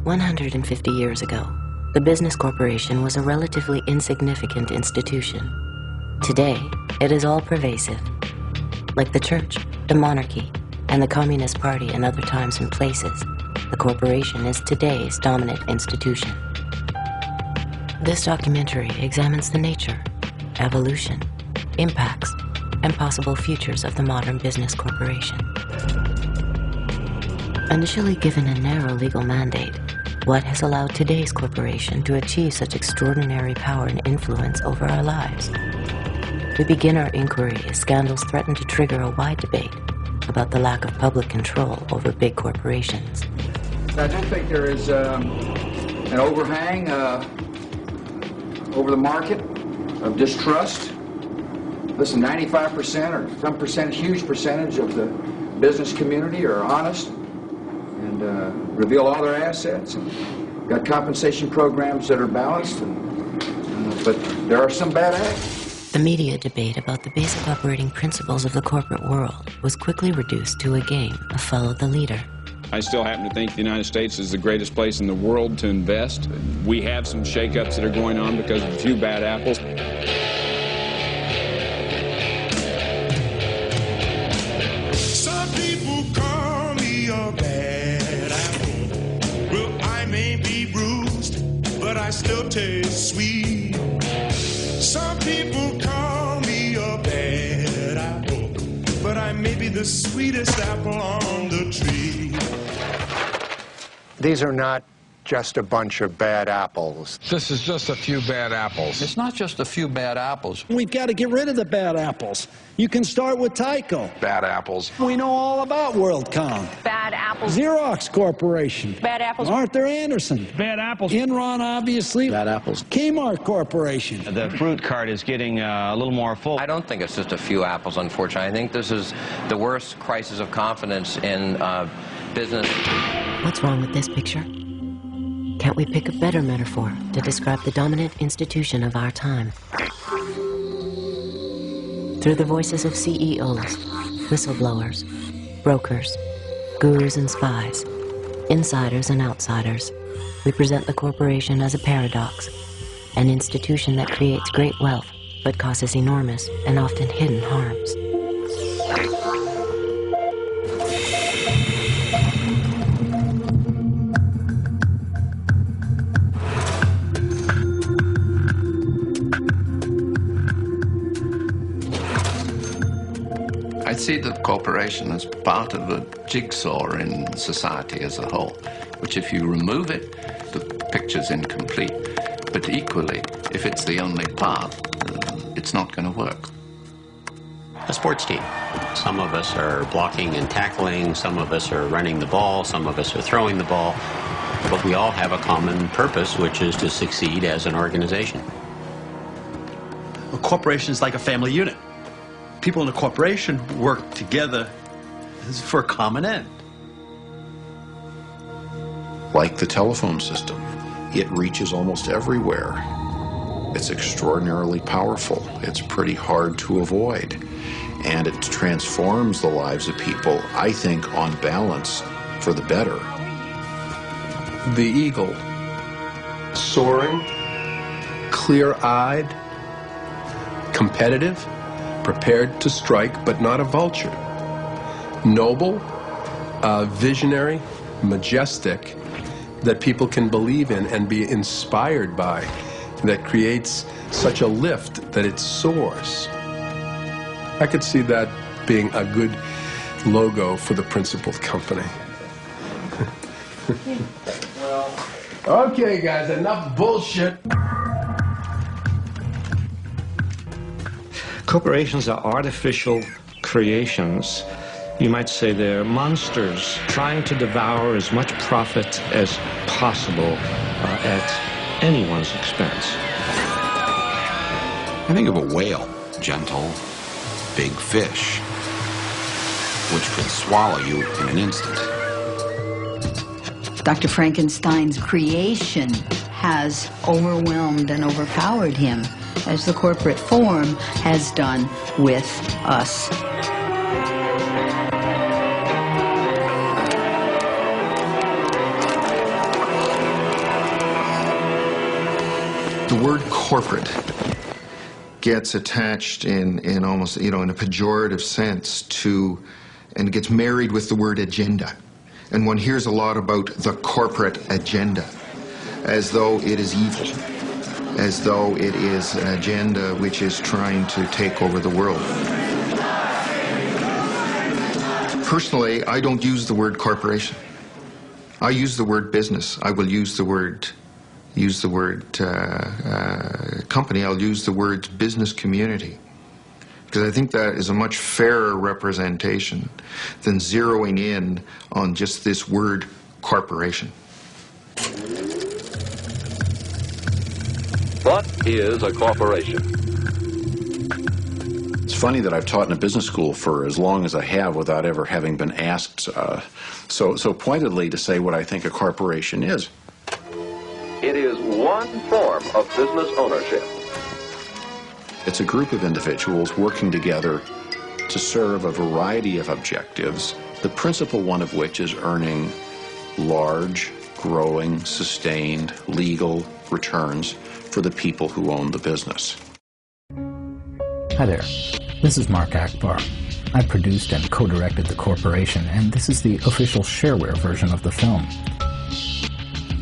150 years ago, the business corporation was a relatively insignificant institution. Today, it is all-pervasive. Like the church, the monarchy, and the Communist Party in other times and places, the corporation is today's dominant institution. This documentary examines the nature, evolution, impacts, and possible futures of the modern business corporation. Initially given a narrow legal mandate, what has allowed today's corporation to achieve such extraordinary power and influence over our lives? We begin our inquiry as scandals threaten to trigger a wide debate about the lack of public control over big corporations. I do think there is an overhang over the market of distrust. Listen, 95% or some percent, huge percentage of the business community are honest and reveal all their assets. And got compensation programs that are balanced, but there are some bad acts. The media debate about the basic operating principles of the corporate world was quickly reduced to a game of follow the leader. I still happen to think the United States is the greatest place in the world to invest. We have some shakeups that are going on because of a few bad apples. Some people call me a bad apple. Well, I may be bruised, but I still taste sweet. Some people call me a bad apple, but I may be the sweetest apple on the tree. These are not just a bunch of bad apples. This is just a few bad apples. It's not just a few bad apples. We've got to get rid of the bad apples. You can start with Tyco. Bad apples. We know all about WorldCom. Bad apples. Xerox Corporation. Bad apples. Arthur Anderson. Bad apples. Enron, obviously. Bad apples. Kmart Corporation. The fruit cart is getting a little more full. I don't think it's just a few apples, unfortunately. I think this is the worst crisis of confidence in business. What's wrong with this picture? Can't we pick a better metaphor to describe the dominant institution of our time? Through the voices of CEOs, whistleblowers, brokers, gurus and spies, insiders and outsiders, we present the corporation as a paradox, an institution that creates great wealth but causes enormous and often hidden harms. I see the corporation as part of a jigsaw in society as a whole, which if you remove it, the picture's incomplete. But equally, if it's the only part, it's not going to work. A sports team. Some of us are blocking and tackling, some of us are running the ball, some of us are throwing the ball, but we all have a common purpose, which is to succeed as an organization. A corporation is like a family unit. People in a corporation work together for a common end. Like the telephone system, it reaches almost everywhere. It's extraordinarily powerful. It's pretty hard to avoid. And it transforms the lives of people, I think, on balance, for the better. The eagle, soaring, clear-eyed, competitive, prepared to strike, but not a vulture. Noble, visionary, majestic, that people can believe in and be inspired by, that creates such a lift that it soars. I could see that being a good logo for the principal company. Well, okay, guys, enough bullshit. Corporations are artificial creations. You might say they're monsters trying to devour as much profit as possible at anyone's expense. I think of a whale, gentle, big fish, which could swallow you in an instant. Dr. Frankenstein's creation has overwhelmed and overpowered him, as the corporate form has done with us. The word corporate gets attached in almost, in a pejorative sense to, and gets married with the word agenda. And one hears a lot about the corporate agenda, as though it is evil, as though it is an agenda which is trying to take over the world. Personally, I don't use the word corporation. I use the word business. I will use the word company. I'll use the word business community, because I think that is a much fairer representation than zeroing in on just this word corporation. What is a corporation? It's funny that I've taught in a business school for as long as I have without ever having been asked so pointedly to say what I think a corporation is. It is one form of business ownership. It's a group of individuals working together to serve a variety of objectives, the principal one of which is earning large, growing, sustained, legal returns for the people who own the business. Hi there, this is Mark Akbar. I produced and co-directed The Corporation, and this is the official shareware version of the film.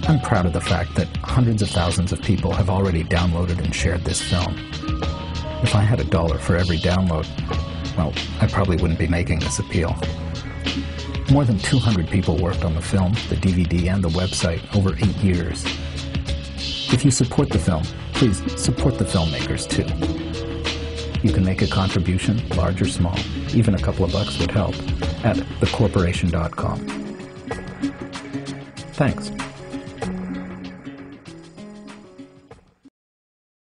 I'm proud of the fact that hundreds of thousands of people have already downloaded and shared this film. If I had $1 for every download, well, I probably wouldn't be making this appeal. More than 200 people worked on the film, the DVD, and the website over 8 years. If you support the film, please support the filmmakers too. You can make a contribution, large or small, even a couple of bucks would help, at thecorporation.com. Thanks.